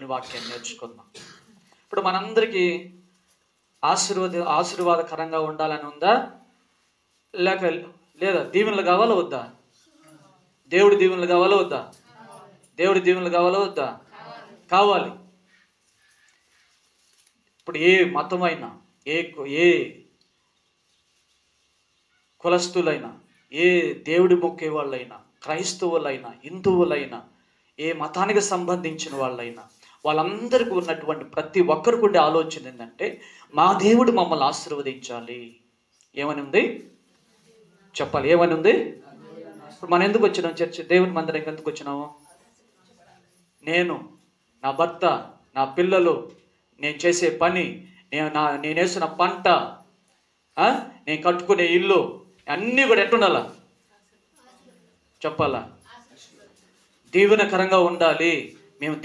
దేవుని వాక్యాన్ని నేర్చుకుందాం. ఇప్పుడు మనందరికీ ఆశీర్వాదకరంగా ఉండాలని ఉందా, లేదా? దీవెనలు కావాలా వద్దా? దేవుడి దీవెనలు కావాలా వద్దా? దేవుడి దీవెనలు కావాలా వద్దా? కావాలి. ఇప్పుడు ఏ మతమైనా, ఏ కులస్తులైనా, ఏ దేవుడి మొక్కే వాళ్ళైనా, క్రైస్తవులైనా, హిందువులైనా, ఏ మతానికి సంబంధించిన వాళ్ళైనా, వాళ్ళందరికీ ఉన్నటువంటి ప్రతి ఒక్కరికి ఉండే ఆలోచన ఏంటంటే, మా దేవుడు మమ్మల్ని ఆశీర్వదించాలి. ఏమని ఉంది చెప్పాలి? ఏమని ఉంది? ఇప్పుడు మనం ఎందుకు వచ్చినాం చర్చ, దేవుని మందిరం ఎందుకు వచ్చినాము? నేను, నా భర్త, నా పిల్లలు, నేను చేసే పని, నేను వేసిన పంట, నేను కట్టుకునే ఇల్లు అన్నీ కూడా ఎట్టుండాలా చెప్పాలా? దీవెనకరంగా ఉండాలి. మేము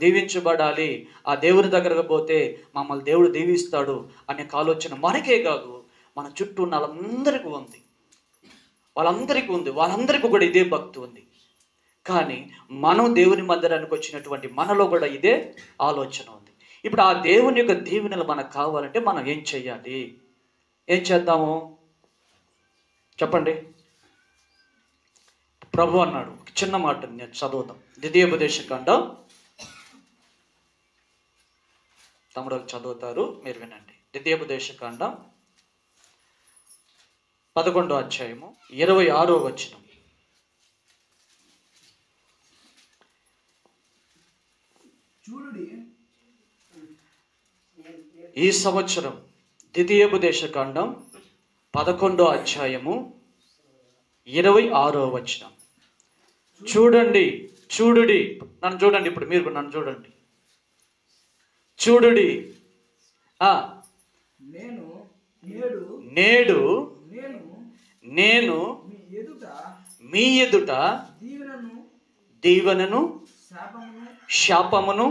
దీవించబడాలి. ఆ దేవుని దగ్గరకు పోతే మమ్మల్ని దేవుడు దీవిస్తాడు అనే ఆలోచన మనకే కాదు, మన చుట్టూ ఉన్న వాళ్ళందరికీ ఉంది. వాళ్ళందరికీ కూడా ఇదే భక్తి ఉంది. కానీ మనం దేవుని మందిరానికి వచ్చినటువంటి మనలో కూడా ఇదే ఆలోచన ఉంది. ఇప్పుడు ఆ దేవుని యొక్క దీవెనలు మనకు కావాలంటే మనం ఏం చెయ్యాలి? ఏం చేద్దాము చెప్పండి? ప్రభు అన్నాడు, చిన్న మాట నేను చదువుతాం. ద్వితీయోపదేశకాండం, తమ్ముడు చదువుతారు, మీరు వినండి. ద్వితీయోపదేశకాండం 11వ అధ్యాయము 26వ వచనం. ఈ సంవత్సరం ద్వితీయోపదేశకాండం 11వ అధ్యాయము 26వ వచనం. చూడుడి, నన్ను చూడండి. ఇప్పుడు మీరు నన్ను చూడండి. చూడుడి, నేడు నేను మీ ఎదుట దీవెనను శాపమును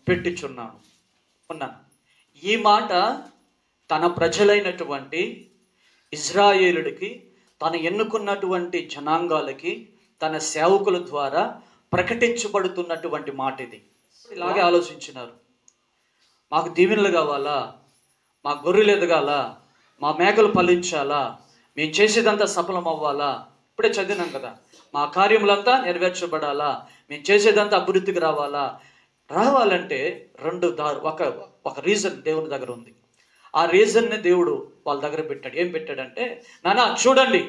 పెట్టుచున్నాను ఉన్నాను. ఈ మాట తన ప్రజలైనటువంటి ఇజ్రాయేలుడికి, తను ఎన్నుకున్నటువంటి జనాంగాలకి, తన సేవకుల ద్వారా ప్రకటించబడుతున్నటువంటి మాట ఇది. ఇలాగే ఆలోచించినారు, మాకు దీవెనలు కావాలా, మా గొర్రెలు ఎదగాలా, మా మేకలు ఫలించాలా, మేము చేసేదంతా సఫలం అవ్వాలా. ఇప్పుడే చదివినాం కదా, మా కార్యములంతా నెరవేర్చబడాలా, మేము చేసేదంతా అభివృద్ధికి రావాలంటే ఒక రీజన్ దేవుని దగ్గర ఉంది. ఆ రీజన్ని దేవుడు వాళ్ళ దగ్గర పెట్టాడు. ఏం పెట్టాడంటే, నాన్న చూడండి,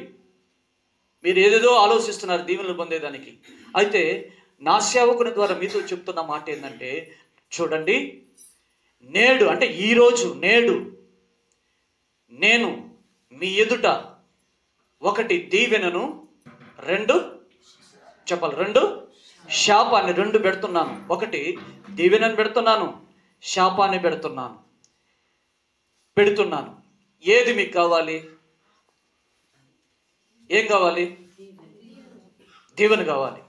మీరు ఏదేదో ఆలోచిస్తున్నారు దీవెనలు పొందేదానికి. అయితే నా సేవకుని ద్వారా మీతో చెప్తున్న మాట ఏంటంటే, చూడండి, నేడు అంటే ఈరోజు, నేడు నేను మీ ఎదుట ఒకటి దీవెనను, రెండు చెప్పాలి, రెండు శాపాన్ని, రెండు పెడుతున్నాను. ఒకటి దీవెనను పెడుతున్నాను, శాపాన్ని పెడుతున్నాను. ఏది మీకు కావాలి? ఏం కావాలి? దీవెన కావాలి.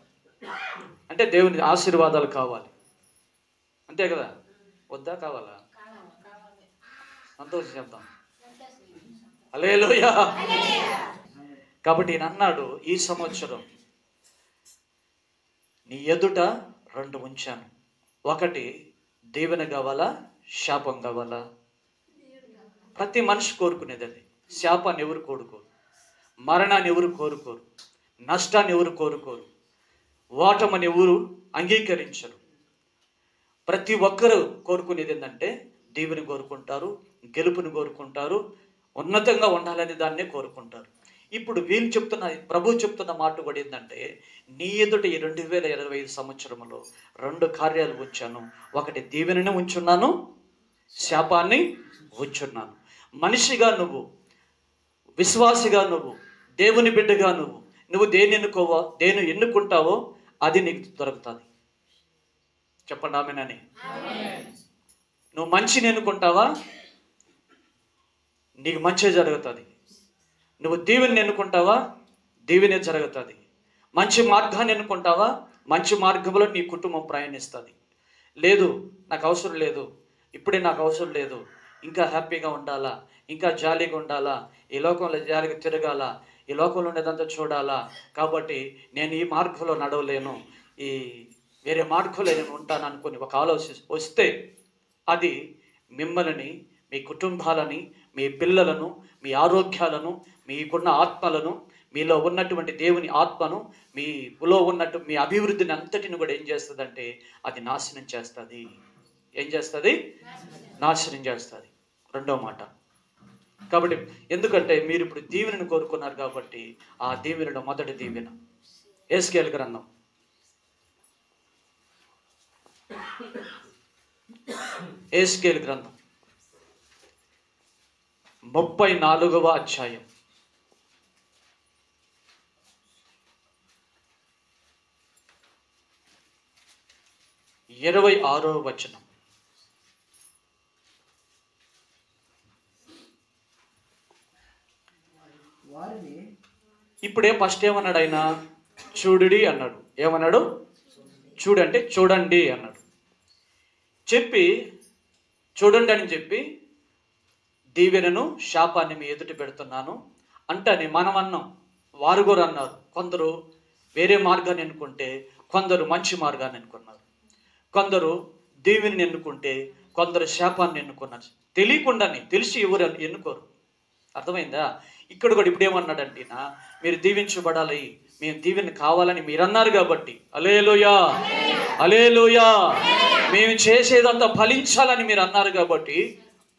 అంటే దేవుని ఆశీర్వాదాలు కావాలి, అంతే కదా? వద్దా? కావాలా? సంతోషం చెప్తాం. హల్లెలూయా. కాబట్టి ఈయన అన్నాడు, ఈ సంవత్సరం నీ ఎదుట రెండు ఉంచాను. ఒకటి దీవెన కావాలా, శాపం కావాలా? ప్రతి మనిషి కోరుకునేది అది. శాపాన్ని ఎవరు కోరుకోరు, మరణాన్ని ఎవరు కోరుకోరు, నష్టాన్ని ఎవరు కోరుకోరు, ఓటమని ఎవరు అంగీకరించరు. ప్రతి ఒక్కరు కోరుకునేది ఏంటంటే దీవెని కోరుకుంటారు, గెలుపుని కోరుకుంటారు, ఉన్నతంగా ఉండాలని దాన్నే కోరుకుంటారు. ఇప్పుడు ప్రభు చెప్తున్న మాట కూడా ఏంటంటే, నీ ఎదుట ఈ 2025 సంవత్సరంలో రెండు కార్యాలు ఉంచాను. ఒకటి దీవెనని ఉంచున్నాను, శాపాన్ని ఉంచున్నాను. మనిషిగా నువ్వు, విశ్వాసిగా నువ్వు, దేవుని బిడ్డగా నువ్వు దేని ఎన్నుకుంటావో అది నీకు దొరుకుతుంది. చెప్పండి ఆమేనని. నువ్వు మంచిని ఎన్నుకుంటావా, నీకు మంచి జరుగుతుంది. నువ్వు దీవెని ఎన్నుకుంటావా, దీవెనే జరుగుతుంది. మంచి మార్గాన్ని ఎన్నుకుంటావా, మంచి మార్గంలో నీ కుటుంబం ప్రయాణిస్తుంది. లేదు, నాకు అవసరం లేదు, ఇప్పుడే నాకు అవసరం లేదు, ఇంకా హ్యాపీగా ఉండాలా, ఇంకా జాలీగా ఉండాలా, ఈ లోకంలో జాలీగా తిరగాల, ఈ లోకంలో ఉండేదంతా చూడాలా, కాబట్టి నేను ఈ మార్గంలో నడవలేను, ఈ వేరే మార్గంలో నేను ఉంటాను అనుకుని ఒక ఆలోచన వస్తే అది మిమ్మల్ని, మీ కుటుంబాలని, మీ పిల్లలను, మీ ఆరోగ్యాలను, మీకున్న ఆత్మలను, మీలో ఉన్నటువంటి దేవుని ఆత్మను, మీలో ఉన్నట్టు మీ అభివృద్ధిని అంతటిని కూడా ఏం చేస్తుందంటే అది నాశనం చేస్తుంది. ఏం చేస్తుంది? నాశనం చేస్తుంది. రెండో మాట. కాబట్టి ఎందుకంటే మీరు ఇప్పుడు దీవెనను కోరుకున్నారు కాబట్టి ఆ దీవెనలో మొదటి దీవెన యేస్కేలు గ్రంథం 34వ అధ్యాయం 26వ వచనం. ఇప్పుడే ఫస్ట్ ఏమన్నాడు ఆయన? చూడుడి అన్నాడు. ఏమన్నాడు? చూడంటే చూడండి అన్నాడు. చెప్పి చూడండి అని చెప్పి దీవెనను శాపాన్ని మీ ఎదుట పెడుతున్నాను అంటే మనం అన్నాం, వారు కూడా అన్నారు. కొందరు వేరే మార్గాన్ని ఎన్నుకుంటే కొందరు మంచి మార్గాన్ని ఎన్నుకున్నారు. కొందరు దీవెనని ఎన్నుకుంటే కొందరు శాపాన్ని ఎన్నుకున్నారు. తెలియకుండానే, తెలిసి ఎవరు ఎన్నుకోరు. అర్థమైందా? ఇక్కడ కూడా ఇప్పుడు ఏమన్నాడంటే, మీరు దీవించబడాలి, మేము దీవెన కావాలని మీరు అన్నారు కాబట్టి, హల్లెలూయా హల్లెలూయా, మేము చేసేదంతా ఫలించాలని మీరు అన్నారు కాబట్టి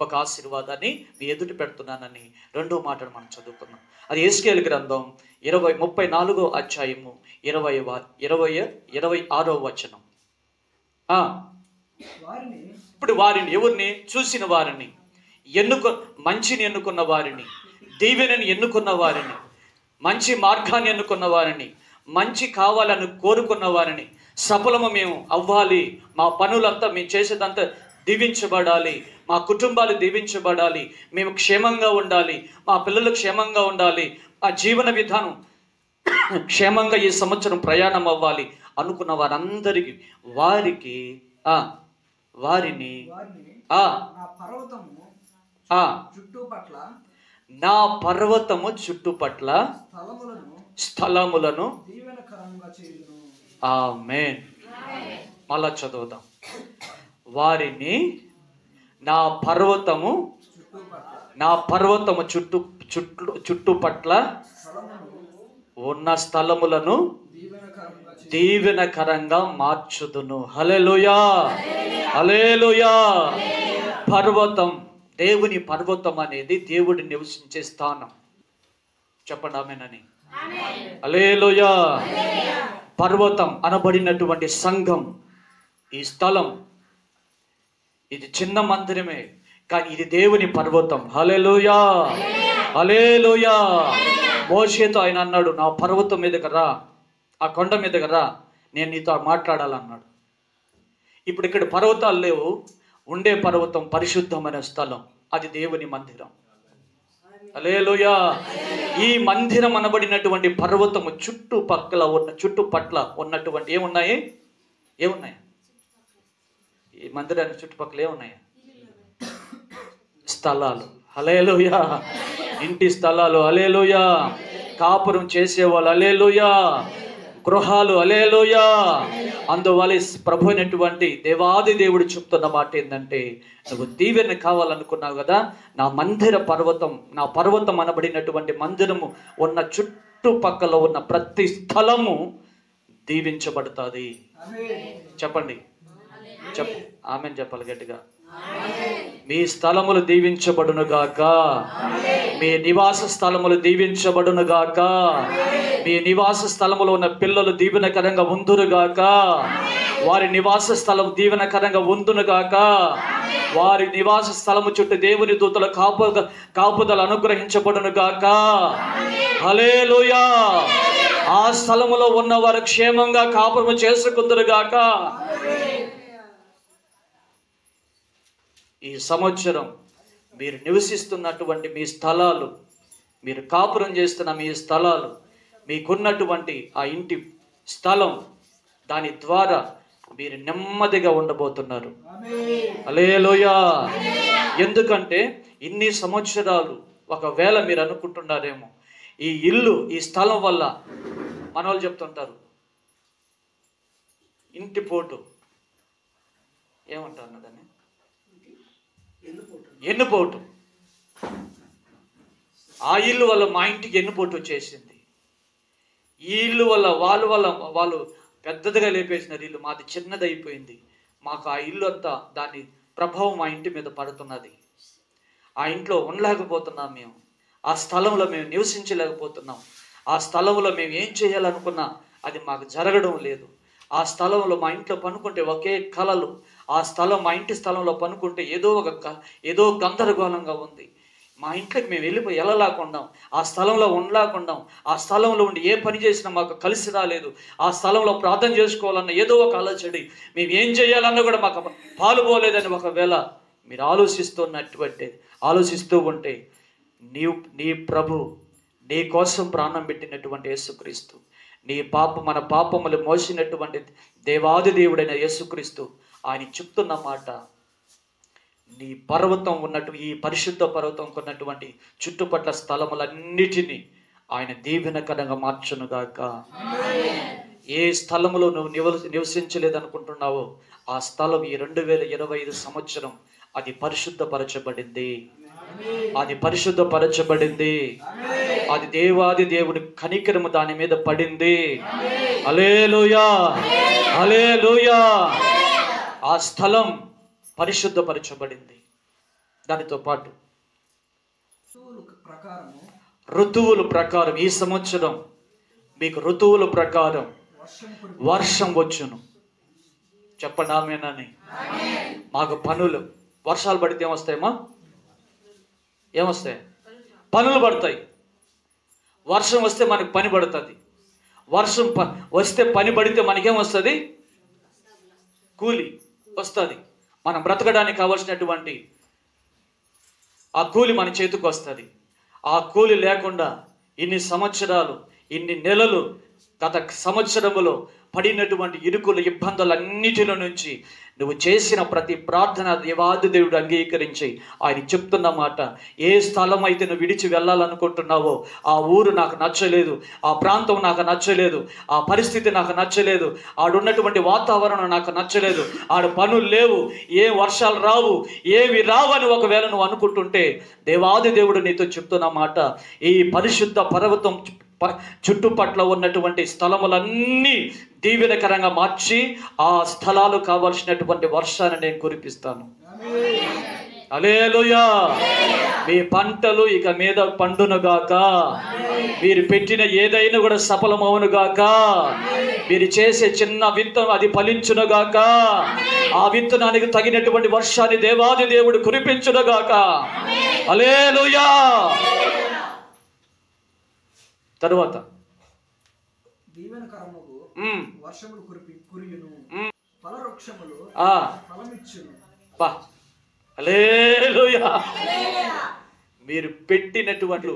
ఒక ఆశీర్వాదాన్ని మీ ఎదుట పెడుతున్నానని రెండో మాటను మనం చదువుకున్నాం. అది యేస్కేలు గ్రంథం 34వ అధ్యాయము 26వ వచనం. ఇప్పుడు వారిని, ఎవరిని? చూసిన వారిని, మంచిని ఎన్నుకున్న వారిని, దీవెనని ఎన్నుకున్న వారిని, మంచి మార్గాన్ని ఎన్నుకున్న వారిని, మంచి కావాలని కోరుకున్న వారిని, సఫలము మేము అవ్వాలి, మా పనులంతా మేము చేసేదంతా దీవించబడాలి, మా కుటుంబాలు దీవించబడాలి, మేము క్షేమంగా ఉండాలి, మా పిల్లలు క్షేమంగా ఉండాలి, మా జీవన విధానం క్షేమంగా ఈ సంవత్సరం ప్రయాణం అవ్వాలి అనుకున్న వారందరికీ వారిని నా పర్వతము చుట్టుపట్ల స్థలములను ఆమేన్. మళ్ళా చదువుదాం. వారిని నా పర్వతము చుట్టుపట్ల ఉన్న స్థలములను దీవెనకరంగా మార్చుదును. హల్లెలూయా హల్లెలూయా. పర్వతం, దేవుని పర్వతం అనేది దేవుడు నివసించే స్థానం. చెప్పండి ఆమేనని. హల్లెలూయా. పర్వతం అనబడినటువంటి సంఘం, ఈ స్థలం, ఇది చిన్న మందిరమే కానీ ఇది దేవుని పర్వతం. హల్లెలూయా హల్లెలూయా. మోషేతో ఆయన అన్నాడు, నా పర్వతం మీదకి రా, ఆ కొండ మీదకి రా, నేను నీతో మాట్లాడాలన్నాడు. ఇప్పుడు ఇక్కడ పర్వతాలు లేవు, ఉండే పర్వతం పరిశుద్ధమైన స్థలం, అది దేవుని మందిరం. హల్లెలూయా. ఈ మందిరం అనబడినటువంటి పర్వతము చుట్టుపట్ల ఉన్నటువంటి ఏమున్నాయి? ఈ మందిరానికి చుట్టుపక్కల ఏమున్నాయి? స్థలాలు. హల్లెలూయా. ఇంటి స్థలాలు. హల్లెలూయా. కాపురం చేసేవాళ్ళు. హల్లెలూయా. గృహాలు. హల్లెలూయా. అందువల్ల ప్రభు అయినటువంటి దేవాది దేవుడు చెప్తున్న మాట ఏంటంటే, నువ్వు దీవెన కావాలనుకున్నావు కదా, నా పర్వతం అనబడినటువంటి మందిరము ఉన్న చుట్టుపక్కల ఉన్న ప్రతి స్థలము దీవించబడుతుంది. చెప్పండి, ఆమేన్ చెప్పాలి గట్టిగా. మీ స్థలములు దీవించబడునుగాక, మీ నివాస స్థలములు దీవించబడునుగాక, మీ నివాస స్థలములో ఉన్న పిల్లలు దీవెనకరంగా ఉందురుగాక, వారి నివాస స్థలం దీవెనకరంగా ఉందునుగాక, వారి నివాస స్థలము చుట్టూ దేవుని దూతల కాపుదల అనుగ్రహించబడునుగాక. హల్లెలూయా. ఆ స్థలములో ఉన్న వారు క్షేమంగా కాపురము చేసుకుందురుగాక. ఈ సంవత్సరం మీరు నివసిస్తున్నటువంటి మీ స్థలాలు, మీరు కాపురం చేస్తున్న మీ స్థలాలు, మీకున్నటువంటి ఆ ఇంటి స్థలం, దాని ద్వారా మీరు నెమ్మదిగా ఉండబోతున్నారు. హల్లెలూయా. ఎందుకంటే ఇన్ని సంవత్సరాలు ఒకవేళ మీరు అనుకుంటున్నారేమో, ఈ స్థలం వల్ల, మన వాళ్ళు చెప్తుంటారు, ఇంటి పోటు ఏమంటారు దాన్ని? ఎన్నుపోటు. ఆ ఇల్లు వల్ల మా ఇంటికి ఎన్నుపోటు వచ్చేసింది. ఈ ఇల్లు వల్ల వాళ్ళు పెద్దదిగా లేపేసినారు. ఇల్లు మాది చిన్నది అయిపోయింది. మాకు ఆ ఇల్లు అంతా దాని ప్రభావం మా ఇంటి మీద పడుతున్నది. ఆ ఇంట్లో ఉండలేకపోతున్నాం మేము. ఆ స్థలంలో మేము నివసించలేకపోతున్నాం. ఆ స్థలంలో మేము ఏం చేయాలనుకున్నా అది మాకు జరగడం లేదు. ఆ స్థలంలో మా ఇంట్లో పనుకుంటే ఒకే కలలు. ఆ స్థలం మా ఇంటి స్థలంలో పనుకుంటే ఏదో గందరగోళంగా ఉంది. మా ఇంట్లోకి మేము వెళ్ళలేకున్నాం. ఆ స్థలంలో ఉండలేకున్నాం. ఆ స్థలంలో ఉండి ఏ పని చేసినా మాకు కలిసి రాలేదు. ఆ స్థలంలో ప్రార్థన చేసుకోవాలన్న ఏదో ఒక ఆలోచన, మేము ఏం చేయాలన్నా కూడా మాకు పాలుపోలేదని ఒకవేళ మీరు ఆలోచిస్తూ ఉంటే నీ ప్రభు నీ కోసం ప్రాణం పెట్టినటువంటి యేసుక్రీస్తు, మన పాపములు మోసినటువంటి దేవాది దేవుడైన యేసుక్రీస్తు ఆయన చెప్తున్న మాట, నీ పర్వతం ఈ పరిశుద్ధ పర్వతం ఉన్నటువంటి చుట్టుపట్ల స్థలములన్నిటినీ ఆయన దీవెనకరంగా మార్చునుగాక. ఏ స్థలములో నువ్వు నివసించలేదనుకుంటున్నావో ఆ స్థలం ఈ 2025 సంవత్సరం అది పరిశుద్ధపరచబడింది. అది దేవాది దేవుడి కనికరము దాని మీద పడింది. హల్లెలూయా, హల్లెలూయా. ఆ స్థలం పరిశుద్ధపరచబడింది. దానితో పాటు ఋతువుల ప్రకారం ఈ సంవత్సరం మీకు ఋతువుల ప్రకారం వర్షం వచ్చును. చెప్పండి ఆమేనని. మాకు పనులు వర్షాలు పడితే ఏమొస్తాయి? పనులు పడతాయి. వర్షం వస్తే మనకు పని పడుతుంది. వర్షం వస్తే పని పడితే మనకేమొస్తుంది? కూలి వస్తుంది. మనం బ్రతకడానికి కావలసినటువంటి ఆ కూలి మన చేతికి వస్తుంది. ఆ కూలి లేకుండా ఇన్ని సంవత్సరాలు, ఇన్ని నెలలు, గత సంవత్సరములో పడినటువంటి ఇరుకులు, ఇబ్బందులన్నిటిలో నుంచి నువ్వు చేసిన ప్రతి ప్రార్థన దేవాది దేవుడు అంగీకరించి ఆయన చెప్తున్న మాట, ఏ స్థలం అయితే నువ్వు విడిచి వెళ్ళాలనుకుంటున్నావో ఆ ఊరు నాకు నచ్చలేదు, ఆ ప్రాంతం నాకు నచ్చలేదు, ఆ పరిస్థితి నాకు నచ్చలేదు, ఆడున్నటువంటి వాతావరణం నాకు నచ్చలేదు, ఆడ పనులు లేవు, ఏ వర్షాలు రావు, ఏవి రావని ఒకవేళ నువ్వు అనుకుంటుంటే దేవాది దేవుడు నీతో చెప్తున్న మాట, ఈ పరిశుద్ధ పర్వతం చుట్టుపట్ల ఉన్నటువంటి స్థలములన్నీ దీవెనకరంగా మార్చి ఆ స్థలాలు కావలసినటువంటి వర్షాన్ని నేను కురిపిస్తాను. హల్లెలూయా. మీ పంటలు ఇక మీద పండునుగాక. మీరు పెట్టిన ఏదైనా కూడా సఫలమవునుగాక. మీరు చేసే చిన్న విత్తనం అది ఫలించునుగాక. ఆ విత్తనానికి తగినటువంటి వర్షాన్ని దేవాది దేవుడు కురిపించునుగాక. హల్లెలూయా. తరువాత మీరు పెట్టినటువంటి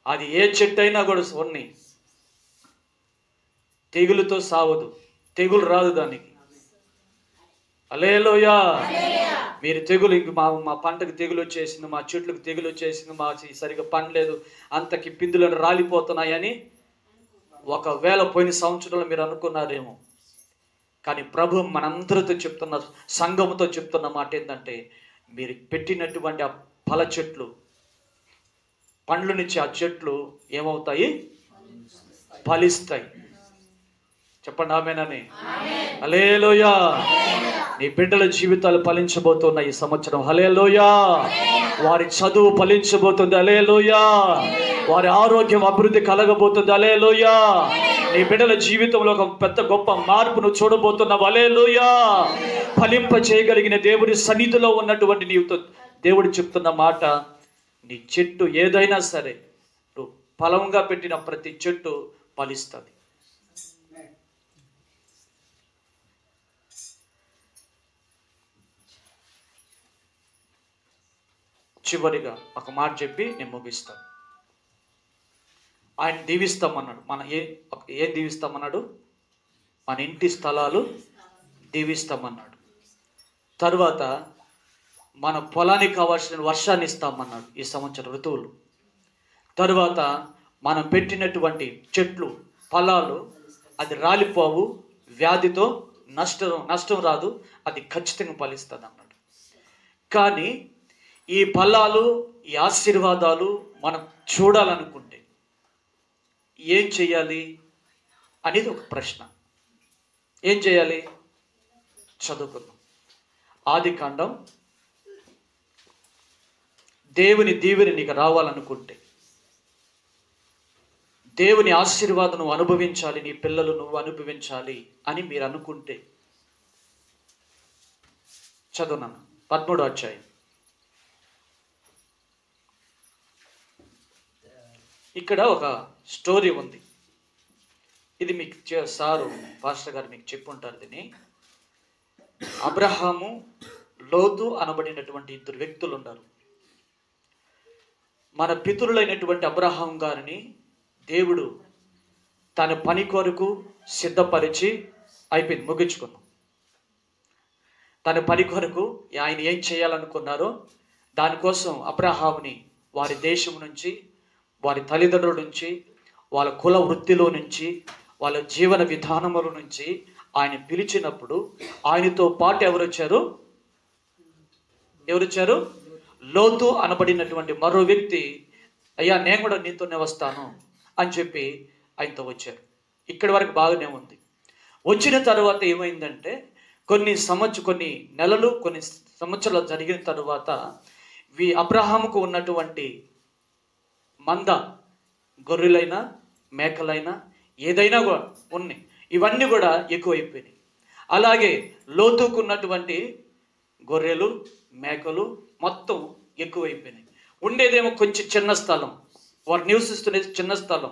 అది ఏ చెట్టు అయినా కూడా ఉన్నాయి, తెగులుతో సావదు, తెగులు రాదు దానికి. హల్లెలూయా. మీరు తెగులు మా పంటకు తెగులు వచ్చేసింది, మా చెట్లకు తెగులు వచ్చేసింది, మా సరిగ్గా పండలేదు, అంతకి పిందులను రాలిపోతున్నాయని ఒకవేళ పోయిన సంవత్సరంలో మీరు అనుకున్నారేమో. కానీ ప్రభు మనందరితో చెప్తున్న, సంఘముతో చెప్తున్న మాట ఏంటంటే, మీరు పెట్టినటువంటి ఆ ఫల చెట్లు, పండ్లు నుంచి ఆ చెట్లు ఏమవుతాయి? ఫలిస్తాయి. చెప్పండి ఆమేనని. హల్లెలూయా. నీ బిడ్డల జీవితాలు ఫలించబోతున్నాయి ఈ సంవత్సరం. హల్లెలూయా. వారి చదువు ఫలించబోతుంది. హల్లెలూయా. వారి ఆరోగ్యం అభివృద్ధి కలగబోతుంది. హల్లెలూయా. నీ బిడ్డల జీవితంలో ఒక పెద్ద గొప్ప మార్పును చూడబోతున్నావు. హల్లెలూయా. ఫలింప చేయగలిగిన దేవుడి సన్నిధిలో ఉన్నటువంటి నీవుతో దేవుడు చెప్తున్న మాట, నీ చెట్టు ఏదైనా సరే, నువ్వు ఫలంగా పెట్టిన ప్రతి చెట్టు ఫలిస్తుంది. చివరిగా ఒక మాట చెప్పి నేను ముగిస్తాను. ఆయన దీవిస్తామన్నాడు. ఏం దీవిస్తామన్నాడు? మన ఇంటి స్థలాలు దీవిస్తామన్నాడు. తర్వాత మన పొలానికి కావాల్సిన వర్షాన్ని ఇస్తామన్నాడు ఈ సంవత్సరం ఋతువులు. తర్వాత మనం పెట్టినటువంటి చెట్లు, ఫలాలు అది రాలిపోవు, వ్యాధితో నష్టం రాదు, అది ఖచ్చితంగా ఫలిస్తుంది అన్నాడు. కానీ ఈ ఫలాలు, ఈ ఆశీర్వాదాలు మనం చూడాలనుకుంటే ఏం చేయాలి అనేది ఒక ప్రశ్న. ఏం చేయాలి? చదువుకుందాం. ఆదికాండం. దేవుని దీవెన నీకు రావాలనుకుంటే, దేవుని ఆశీర్వాదం నువ్వు అనుభవించాలి, నీ పిల్లలు నువ్వు అనుభవించాలి అని మీరు అనుకుంటే చదువున్నాను 13వ అధ్యాయం. ఇక్కడ ఒక స్టోరీ ఉంది. ఇది మీకు సారు పాస్టర్ గారు మీకు చెప్పుంటారు. దీన్ని అబ్రహాము, లోతు అనబడినటువంటి ఇద్దరు వ్యక్తులు ఉన్నారు. మన పితరులైనటువంటి అబ్రహాం గారిని దేవుడు తన పని కొరకు సిద్ధపరిచి అయిపోయింది, ముగించుకున్నాం. తన పని కొరకు ఆయన ఏం చేయాలనుకున్నారో దానికోసం అబ్రహాముని వారి దేశం నుంచి, వారి తల్లిదండ్రుల నుంచి, వాళ్ళ కుల వృత్తిలో నుంచి, వాళ్ళ జీవన విధానముల నుంచి ఆయన పిలిచినప్పుడు ఆయనతో పాటు ఎవరొచ్చారు? లోతు అనబడినటువంటి మరో వ్యక్తి, అయ్యా నేను కూడా నీతోనే వస్తాను అని చెప్పి ఆయనతో వచ్చారు. ఇక్కడి వరకు బాగానే ఉంది. వచ్చిన తర్వాత ఏమైందంటే కొన్ని నెలలు, కొన్ని సంవత్సరాలు జరిగిన తర్వాత అబ్రహాముకు ఉన్నటువంటి మంద, గొర్రెలైనా మేకలైనా ఏదైనా కూడా ఉన్నాయి, ఇవన్నీ కూడా ఎక్కువైపోయినాయి. అలాగే లోతుకు ఉన్నటువంటి గొర్రెలు, మేకలు మొత్తం ఎక్కువైపోయినాయి. ఉండేదేమో కొంచెం చిన్న స్థలం, వారు నివసిస్తున్నది చిన్న స్థలం.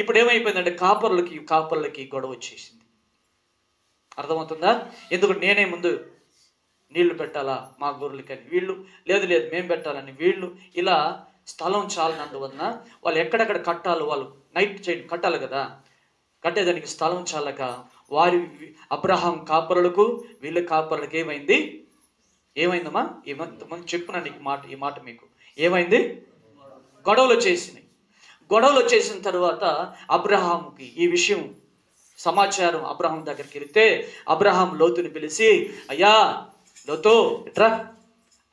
ఇప్పుడు ఏమైపోయిందంటే కాపర్లకి గొడవ వచ్చేసింది. అర్థమవుతుందా? ఎందుకంటే నేనే ముందు నీళ్లు పెట్టాలా మా గొర్రెలకని, వీళ్ళు లేదు మేము పెట్టాలని వీళ్ళు, ఇలా స్థలం చాలనందువలన వాళ్ళు ఎక్కడెక్కడ కట్టాలి, వాళ్ళు నైట్ చైన్ కట్టాలి కదా, కట్టేదానికి స్థలం చాలక వారి అబ్రహాం కాపరులకు వీళ్ళ కాపరులకు ఏమైందమ్మా? చెప్పునా నీకు ఈ మాట మీకు ఏమైంది? గొడవలు వచ్చేసిన తర్వాత అబ్రహాముకి ఈ విషయం సమాచారం అబ్రహాం దగ్గరికి వెళితే అబ్రహాం లోతుని పిలిచి, అయ్యా లోతు ఇట్రా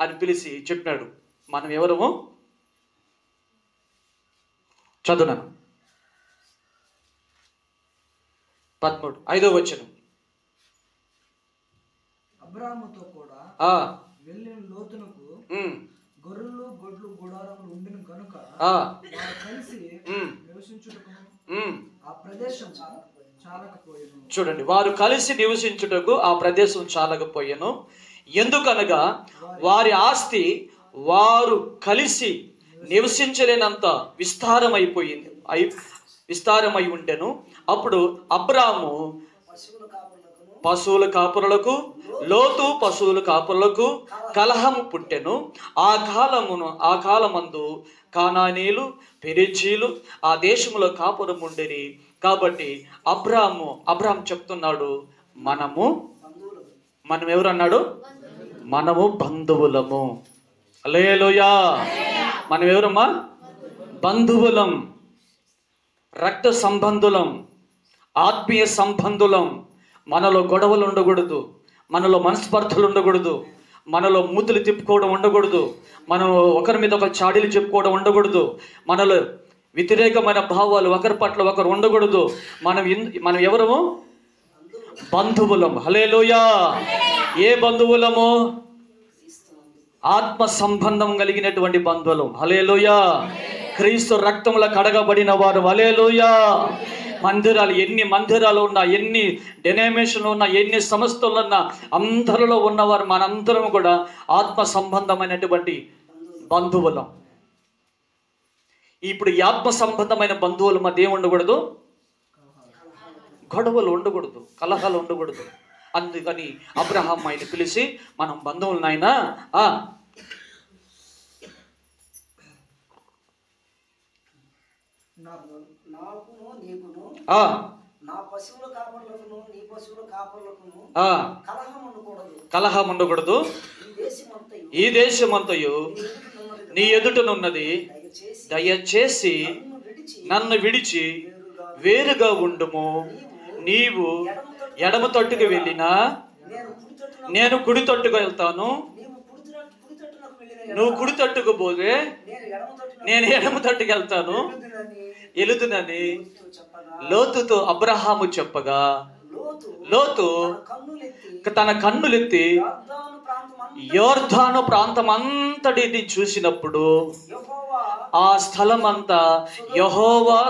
అని పిలిచి చెప్పినాడు, మనం ఎవరము? చదువునాను 13 5వ వచనం. అబ్రాహాముతో కూడా వెళ్ళిన లోతునకు గొర్రెలు గొడ్లు గుడారములు ఉండిన కనుక వారు కలిసి నివసించుటకు ఆ ప్రదేశం చాలకపోయెను. చూడండి, వారు కలిసి నివసించుటకు ఆ ప్రదేశం చాలకపోయెను. ఎందుకనగా వారి ఆస్తి వారు కలిసి నివసించలేనంత విస్తారమై ఉండెను. అప్పుడు అబ్రాము పశువుల కాపురులకు, లోతు పశువుల కాపురులకు కలహము పుట్టెను. ఆ కాలమందు కానానీయులు, పెరిజీలు ఆ దేశంలో కాపురం ఉండేది. కాబట్టి అబ్రాము చెప్తున్నాడు, మనం ఎవరన్నాడు? మనము బంధువులము. హల్లెలూయా. మనం ఎవరమ్మా? బంధువులం, రక్త సంబంధులం, ఆత్మీయ సంబంధులం. మనలో గొడవలు ఉండకూడదు, మనలో మనస్పర్ధలు ఉండకూడదు, మనలో మూతులు తిప్పుకోవడం ఉండకూడదు, మనం ఒకరి మీద ఒక చాడీలు చెప్పుకోవడం ఉండకూడదు, మనలో వ్యతిరేకమైన భావాలు ఒకరి పట్ల ఒకరు ఉండకూడదు. మనం ఎవరము? బంధువులం. హల్లెలూయా. ఏ బంధువులము? ఆత్మ సంబంధం కలిగినటువంటి బంధువులం. హల్లెలూయా. క్రీస్తు రక్తంలో కడగబడిన వారు. హల్లెలూయా. ఎన్ని మందిరాలు ఉన్నా, ఎన్ని డెనామినేషన్లు ఉన్నా, ఎన్ని సంస్థలు ఉన్నా, అందరిలో ఉన్నవారు మనందరం కూడా ఆత్మ సంబంధమైనటువంటి బంధువులం. ఇప్పుడు ఈ ఆత్మ సంబంధమైన బంధువుల మధ్య ఏం ఉండకూడదు? గొడవలు ఉండకూడదు, కలహాలు ఉండకూడదు. అందుకని అబ్రహాం ఆయన పిలిచి, మనం బంధువులు నాయనా, కలహం ఉండకూడదు. ఈ దేశమంతయు నీ ఎదుటనున్నది, దయచేసి నన్ను విడిచి వేరుగా ఉండుము. నీవు ఎడమ తట్టుకు వెళ్ళినా నేను కుడి తట్టుకు వెళ్తాను. నువ్వు కుడి తట్టుకు పోతే నేను ఎడమ తట్టుకు వెళ్తాను ఎలుదునని లోతుతో అబ్రహాము చెప్పగా, లోతు తన కన్నులెత్తి యోర్దాను ప్రాంతం అంతటిని చూసినప్పుడు ఆ స్థలం అంతా యెహోవా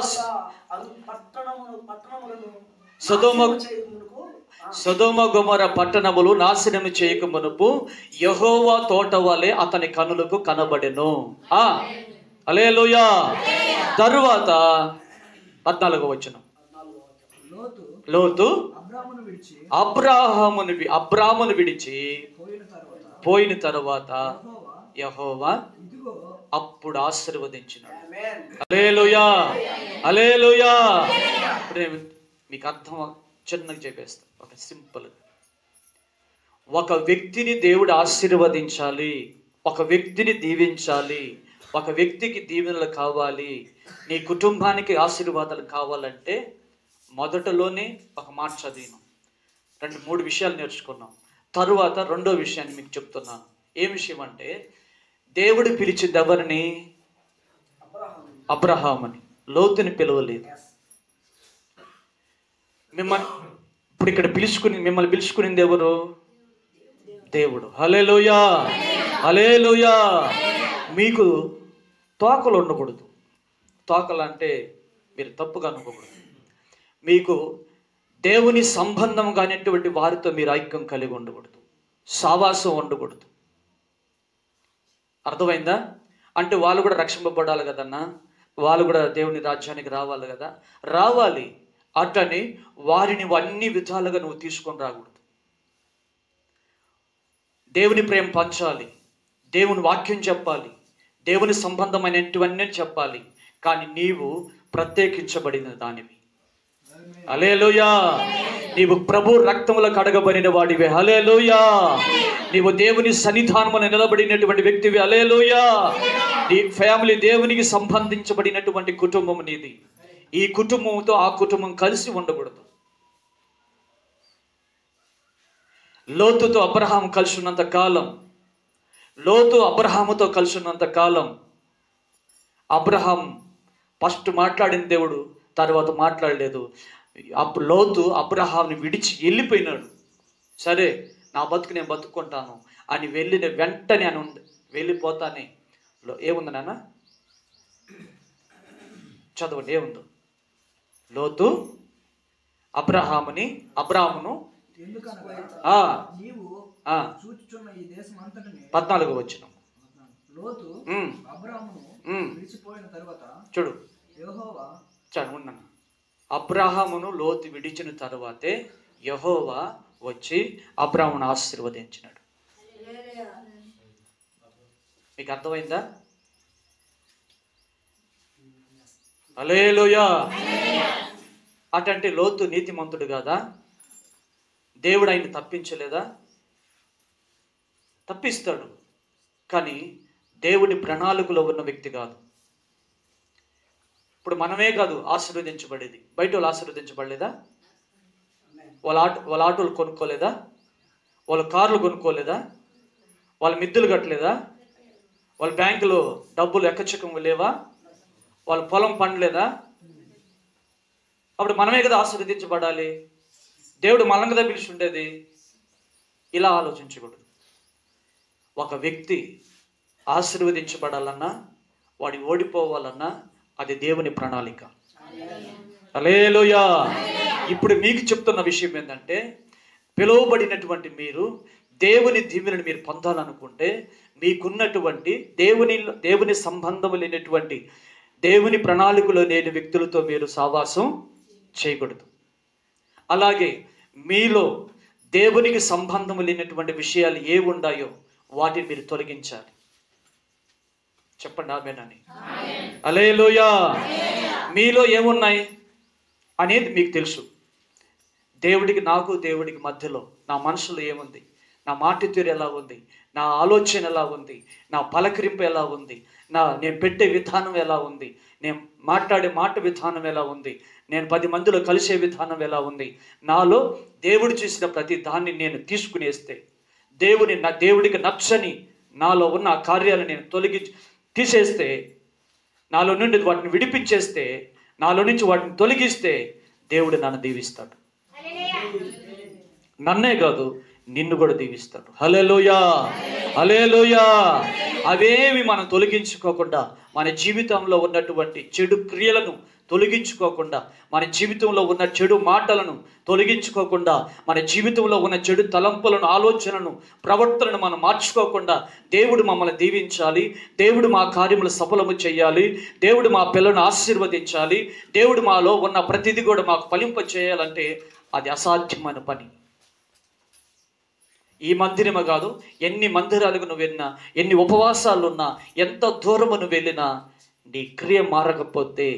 సొదొమ గొమొర పట్టణములు నాశనము చేయక మునుపు యెహోవా తోట వలె అతని కనులకు కనబడెను. హల్లెలూయా. తరువాత 14వ వచనం, లోతు అబ్రాహామును విడిచి పోయిన తరువాత యెహోవా అప్పుడు ఆశీర్వదించినాడు. హల్లెలూయా, హల్లెలూయా. మీకు అర్థం చిన్నగా చెప్పేస్తా, ఒక సింపుల్. ఒక వ్యక్తిని దేవుడు ఆశీర్వదించాలి, ఒక వ్యక్తిని దీవించాలి, ఒక వ్యక్తికి దీవెనలు కావాలి, నీ కుటుంబానికి ఆశీర్వాదాలు కావాలంటే మొదటలోనే ఒక మాట చదివినాం, 2-3 విషయాలు నేర్చుకున్నాం. తరువాత రెండో విషయాన్ని మీకు చెప్తున్నాను. ఏ విషయం అంటే, దేవుడు పిలిచింది ఎవరిని? అబ్రహాముని. లోతుని పిలవలేదు. ఇప్పుడు ఇక్కడ మిమ్మల్ని పిలుచుకునింది ఎవరు? దేవుడు. హల్లెలూయా, హల్లెలూయా. మీకు తోకలు ఉండకూడదు. తోకలు అంటే మీరు తప్పుగా అనుకోకూడదు. మీకు దేవుని సంబంధం కానిటువంటి వారితో మీరు ఐక్యం కలిగి ఉండకూడదు, సావాసం ఉండకూడదు. అర్థమైందా? అంటే వాళ్ళు కూడా రక్షింపబడాలి కదన్నా, వాళ్ళు కూడా దేవుని రాజ్యానికి రావాలి కదా, రావాలి. అట్లని వారిని అన్ని విధాలుగా నువ్వు తీసుకొని రాకూడదు. దేవుని ప్రేమ పంచాలి, దేవుని వాక్యం చెప్పాలి, దేవుని సంబంధమైనటువన్నీ చెప్పాలి. కానీ నీవు ప్రత్యేకించబడిన దానివి. హల్లెలూయా. నీవు ప్రభు రక్తములో కడగబడిన వాడివి. హల్లెలూయా. నీవు దేవుని సన్నిధానమున నిలబడినటువంటి వ్యక్తివి. హల్లెలూయా. నీ ఫ్యామిలీ దేవునికి సంబంధించబడినటువంటి కుటుంబం నీది. ఈ కుటుంబంతో ఆ కుటుంబం కలిసి ఉండకూడదు. లోతుతో అబ్రహాము కలిసి ఉన్నంత కాలం, లోతు అబ్రహాముతో కలిసి ఉన్నంత కాలం, అబ్రహాం ఫస్ట్ మాట్లాడిన దేవుడు, తర్వాత మాట్లాడలేదు. అప్పుడు లోతు అబ్రహాంని విడిచి వెళ్ళిపోయినాడు. సరే, నా బతుకు నేను బతుక్కుంటాను అని వెళ్ళిన వెంటనే అని ఉంది, వెళ్ళిపోతానే ఏముంది నాన్న? చదవండి, ఏముందో? లోతు అబ్రహామును 14వ వచనం. చూడు, ఉన్నాను. అబ్రహామును లోతు విడిచిన తర్వాతే యెహోవా వచ్చి అబ్రహామును ఆశీర్వదించినాడు. మీకు అర్థమైందా? హల్లెలూయా. అటంటే లోతు నీతిమంతుడు కాదా? దేవుడు ఆయన తప్పించలేదా? తప్పిస్తాడు, కానీ దేవుడి ప్రణాళికలో ఉన్న వ్యక్తి కాదు. ఇప్పుడు మనమే కాదు ఆశీర్వదించబడేది, బయట వాళ్ళు ఆశీర్వదించబడలేదా? వాళ్ళ ఆటోలు కొనుక్కోలేదా? వాళ్ళ కార్లు కొనుక్కోలేదా? వాళ్ళ మిద్దులు కట్టలేదా? వాళ్ళ బ్యాంకులో డబ్బులు ఎక్కచకం లేవా? వాళ్ళ పొలం పండలేదా? అప్పుడు మనమే కదా ఆశీర్వదించబడాలి. దేవుడు మనం కదా పిలిచి ఉండేది. ఇలా ఆలోచించకూడదు. ఒక వ్యక్తి ఆశీర్వదించబడాలన్నా, వాడి ఓడిపోవాలన్నా అది దేవుని ప్రణాళిక. హల్లెలూయా. ఇప్పుడు మీకు చెప్తున్న విషయం ఏంటంటే, పిలువబడినటువంటి మీరు దేవుని దీవెనను మీరు పొందాలనుకుంటే, మీకున్నటువంటి దేవుని సంబంధము లేనటువంటి, దేవుని ప్రణాళికలో లేని వ్యక్తులతో మీరు సావాసం చేయకూడదు. అలాగే మీలో దేవునికి సంబంధము లేనటువంటి విషయాలు ఏ ఉన్నాయో వాటిని మీరు తొలగించాలి. చెప్పండి ఆమేనని. హల్లెలూయా. మీలో ఏమున్నాయి అనేది మీకు తెలుసు. దేవుడికి మధ్యలో నా మనసులో ఏముంది, నా మాట తీరు ఎలా ఉంది, నా ఆలోచన ఎలా ఉంది, నా పలకరింపు ఎలా ఉంది, నేను పెట్టే విధానం ఎలా ఉంది, నేను మాట్లాడే మాట విధానం ఎలా ఉంది, నేను 10 మందిలో కలిసే విధానం ఎలా ఉంది? నాలో దేవుడు చేసిన ప్రతి దాన్ని నేను తీసుకునేస్తే, దేవుడికి నచ్చని నాలో ఉన్న ఆ కార్యాలను నేను తీసేస్తే, నాలో నుండి వాటిని విడిపించేస్తే, నాలో నుంచి వాటిని తొలగిస్తే దేవుడు నన్ను దీవిస్తాడు. నన్నే కాదు, నిన్ను కూడా దీవిస్తాడు. హల్లెలూయా, హల్లెలూయా. అవేమి మనం తొలగించుకోకుండా, మన జీవితంలో ఉన్నటువంటి చెడు క్రియలను తొలగించుకోకుండా, మన జీవితంలో ఉన్న చెడు మాటలను తొలగించుకోకుండా, మన జీవితంలో ఉన్న చెడు తలంపులను, ఆలోచనలను, ప్రవర్తనను మనం మార్చుకోకుండా, దేవుడు మమ్మల్ని దీవించాలి, దేవుడు మా కార్యములు సఫలము చేయాలి, దేవుడు మా పిల్లలను ఆశీర్వదించాలి, దేవుడు మాలో ఉన్న ప్రతిదీ కూడా మాకు ఫలింప చేయాలంటే అది అసాధ్యమైన పని. ఈ మందిరము కాదు, ఎన్ని మందిరాలకు నువ్వు వెళ్ళినా, ఎన్ని ఉపవాసాలు ఉన్నా, ఎంత దూరము నువ్వు వెళ్ళినా, నీ క్రియ మారకపోతే,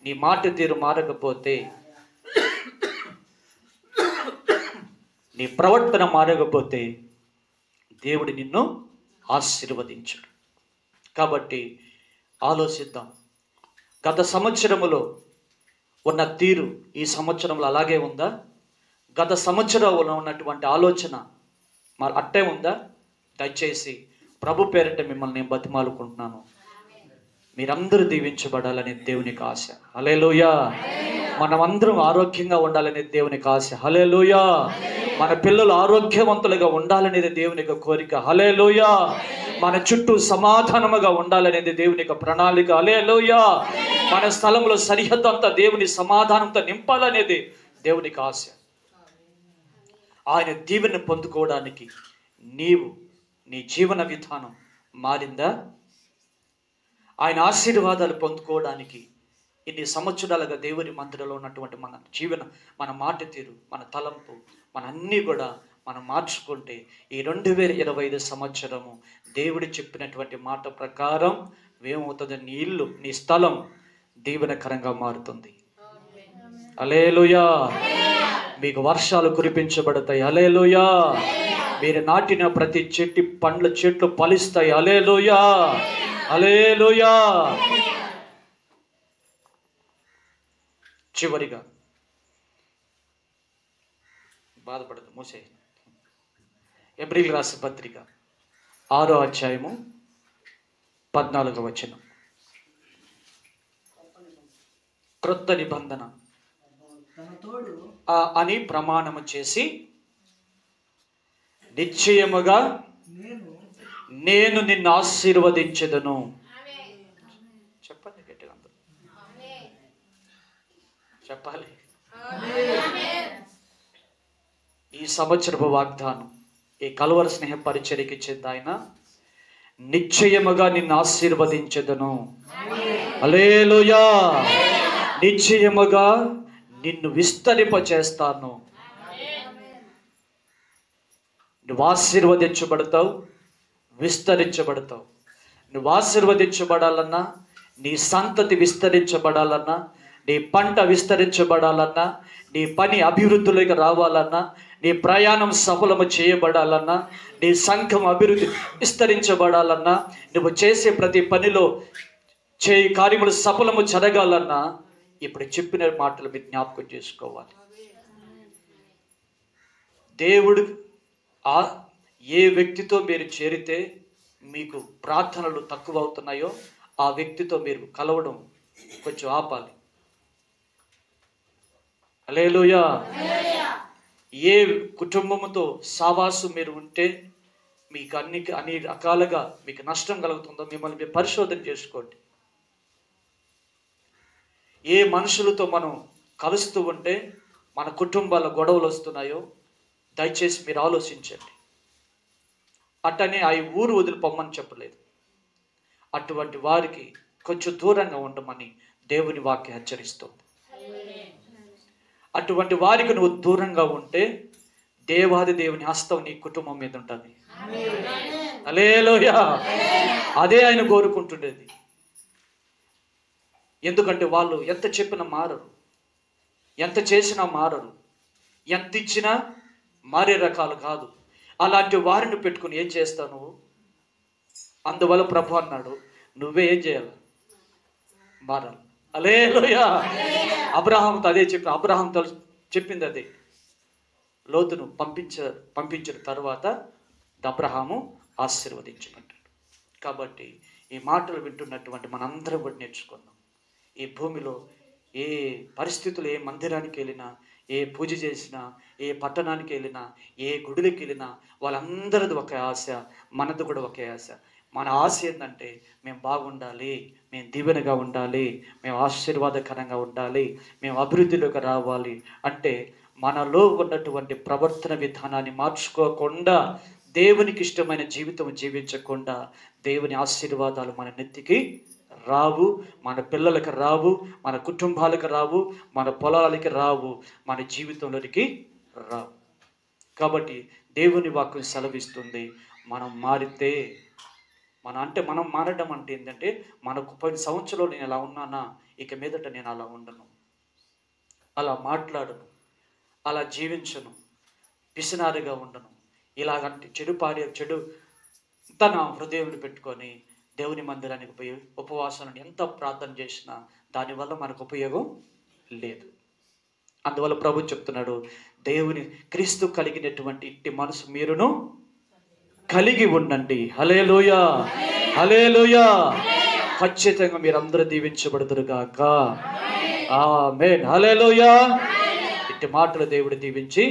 నీ మాట తీరు మారకపోతే, నీ ప్రవర్తన మారకపోతే దేవుడు నిన్ను ఆశీర్వదించడు. కాబట్టి ఆలోచిద్దాం. గత సంవత్సరములో ఉన్న తీరు ఈ సంవత్సరంలో అలాగే ఉందా? గత సంవత్సరంలో ఉన్నటువంటి ఆలోచన మరి అట్టే ఉందా? దయచేసి ప్రభు పేరిట మిమ్మల్ని నేను బతిమాలుకుంటున్నాను, మీరందరూ దీవించబడాలనే దేవునికి ఆశ. హల్లెలూయా. మనమందరం ఆరోగ్యంగా ఉండాలనే దేవునికి ఆశ. హల్లెలూయా. మన పిల్లలు ఆరోగ్యవంతులుగా ఉండాలనేది దేవుని యొక్క కోరిక. హల్లెలూయా. మన చుట్టూ సమాధానముగా ఉండాలనేది దేవుని యొక్క ప్రణాళిక. హల్లెలూయా. మన స్థలంలో సరిహద్దు అంతా దేవుని సమాధానంతో నింపాలనేది దేవునికి ఆశ. ఆయన దీవెన పొందుకోవడానికి నీ జీవన విధానం మారిందా? ఆయన ఆశీర్వాదాలు పొందుకోవడానికి ఇన్ని సంవత్సరాలుగా దేవుని మందిరంలో ఉన్నటువంటి మన మాట తీరు, మన తలంపు, మన అన్నీ కూడా మనం మార్చుకుంటే ఈ 2025 సంవత్సరము దేవుడు చెప్పినటువంటి మాట ప్రకారం ఏమవుతుంది? నీ ఇల్లు, నీ స్థలం దీవెనకరంగా మారుతుంది. హల్లెలూయా. మీకు వర్షాలు కురిపించబడతాయి. హల్లెలూయా. మీరు నాటిన ప్రతి చెట్లు ఫలిస్తాయి. హల్లెలూయా, హల్లెలూయా. చివరిగా బాధపడదు, మూసే. ఎబ్రీయులకు రాసిన పత్రిక 6వ అధ్యాయము 14వ వచనం. క్రొత్త నిబంధన అని ప్రమాణము చేసి నిశ్చయముగా నేను నిన్ను ఆశీర్వదించెదను. చెప్పండి గట్టిగా, చెప్పాలి. ఈ సంవత్సరపు వాగ్దానం ఈ కలువరి స్నేహ పరిచర్యకి చెంది ఆయన నిశ్చయముగా నిన్ను ఆశీర్వదించెదను. హల్లెలూయా. నిశ్చయముగా నిన్ను విస్తరింపచేస్తాను. నువ్వు ఆశీర్వదించబడతావు, విస్తరించబడతావు. నువ్వు ఆశీర్వదించబడాలన్నా, నీ సంతతి విస్తరించబడాలన్నా, నీ పంట విస్తరించబడాలన్నా, నీ పని అభివృద్ధిలోకి రావాలన్నా, నీ ప్రయాణం సఫలము చేయబడాలన్నా, నీ సంఘం అభివృద్ధి విస్తరించబడాలన్నా, నువ్వు చేసే ప్రతి పనిలో కార్యములు సఫలము జరగాలన్నా ఇప్పుడు చెప్పిన మాటలు మీరు జ్ఞాపకం చేసుకోవాలి. దేవుడు ఏ వ్యక్తితో మీరు చేరితే మీకు ప్రార్థనలు తక్కువ అవుతున్నాయో ఆ వ్యక్తితో మీరు కలవడం కొంచెం ఆపాలి. హల్లెలూయా. ఏ కుటుంబంతో సావాసు మీరు ఉంటే మీకు అన్ని రకాలుగా మీకు నష్టం కలుగుతుందో మిమ్మల్ని మీరు పరిశోధన చేసుకోండి. ఏ మనుషులతో మనం కలుస్తూ ఉంటే మన కుటుంబాల గొడవలు వస్తున్నాయో దయచేసి మీరు ఆలోచించండి. అట్టనే ఆ ఊరు వదిలిపోమ్మని చెప్పలేదు. అటువంటి వారికి కొంచెం దూరంగా ఉండమని దేవుని వాక్యం హెచ్చరిస్తుంది. అటువంటి వారికి నువ్వు దూరంగా ఉంటే దేవాది దేవుని హస్తం నీ కుటుంబం మీద ఉంటుంది. హల్లెలూయా. అదే ఆయన కోరుకుంటుండేది. ఎందుకంటే వాళ్ళు ఎంత చెప్పినా మారరు, ఎంత చేసినా మారరు, ఎంత ఇచ్చినా మారే రకాలు కాదు. అలాంటి వారిని పెట్టుకుని ఏం చేస్తావు నువ్వు? అందువల్ల ప్రభు అన్నాడు, నువ్వే ఏం చేయాలి? మారాలి. హల్లెలూయా. అబ్రహాముతో అదే చెప్పి అబ్రహాంతో చెప్పింది అదే. లోతును పంపించిన తర్వాత అబ్రహాము ఆశీర్వదించినట్టు. కాబట్టి ఈ మాటలు వింటున్నటువంటి మనందరం కూడా నేర్చుకుందాం. ఈ భూమిలో ఏ పరిస్థితులు, ఏ మందిరానికి వెళ్ళినా, ఏ పూజ చేసినా, ఏ పట్టణానికి వెళ్ళినా, ఏ గుడికి వెళ్ళినా వాళ్ళందరిది ఒక ఆశ, మనది కూడా ఒకే ఆశ. మన ఆశ ఏంటంటే మేము బాగుండాలి, మేము దీవెనగా ఉండాలి, మేము ఆశీర్వాదకరంగా ఉండాలి, మేము అభివృద్ధిలోకి రావాలి. అంటే మనలో ఉన్నటువంటి ప్రవర్తన విధానాన్ని మార్చుకోకుండా, దేవునికి ఇష్టమైన జీవితం జీవించకుండా దేవుని ఆశీర్వాదాలు మన నెత్తికి రావు, మన పిల్లలకి రావు, మన కుటుంబాలకు రావు, మన పొలాలకి రావు, మన జీవితంలోనికి రావు. కాబట్టి దేవుని వాక్యం సెలవిస్తుంది, మనం మారితే మనం మారడం అంటే ఏంటంటే మనకు 10 సంవత్సరాలు నేను ఎలా ఉన్నానా, ఇక మీదట నేను అలా ఉండను, అలా మాట్లాడను, అలా జీవించను, పిసినారిగా ఉండను. ఇలాగంటే చెడు తన హృదయంలో పెట్టుకొని దేవుని మందిరానికి పోయి ఉపవాసాలను ఎంత ప్రార్థన చేసినా దానివల్ల మనకు ఉపయోగం లేదు. అందువల్ల ప్రభు చెప్తున్నాడు, దేవుని క్రీస్తు కలిగినటువంటి ఇట్టి మనసు మీరును కలిగి ఉండండి. హల్లెలూయా, హల్లెలూయా. ఖచ్చితంగా మీరందరూ దీవించబడుదురుగాక. ఆమేన్, హల్లెలూయా. ఇట్టి మాటలు దేవుడు దీవించి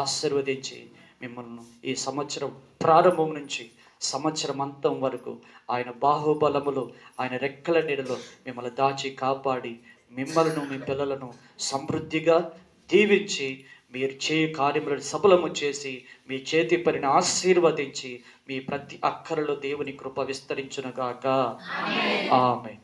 ఆశీర్వదించి మిమ్మల్ని ఈ సంవత్సరం ప్రారంభం నుంచి సంవత్సరం అంతం వరకు ఆయన బాహుబలములో, ఆయన రెక్కల నీడలో మిమ్మల్ని దాచి కాపాడి మిమ్మల్ని మీ పిల్లలను సమృద్ధిగా దీవించి మీరు కార్యములను సఫలము చేసి మీ చేతి పనిని ఆశీర్వదించి మీ ప్రతి అక్కరలో దేవుని కృప విస్తరించునుగాక. ఆమేన్.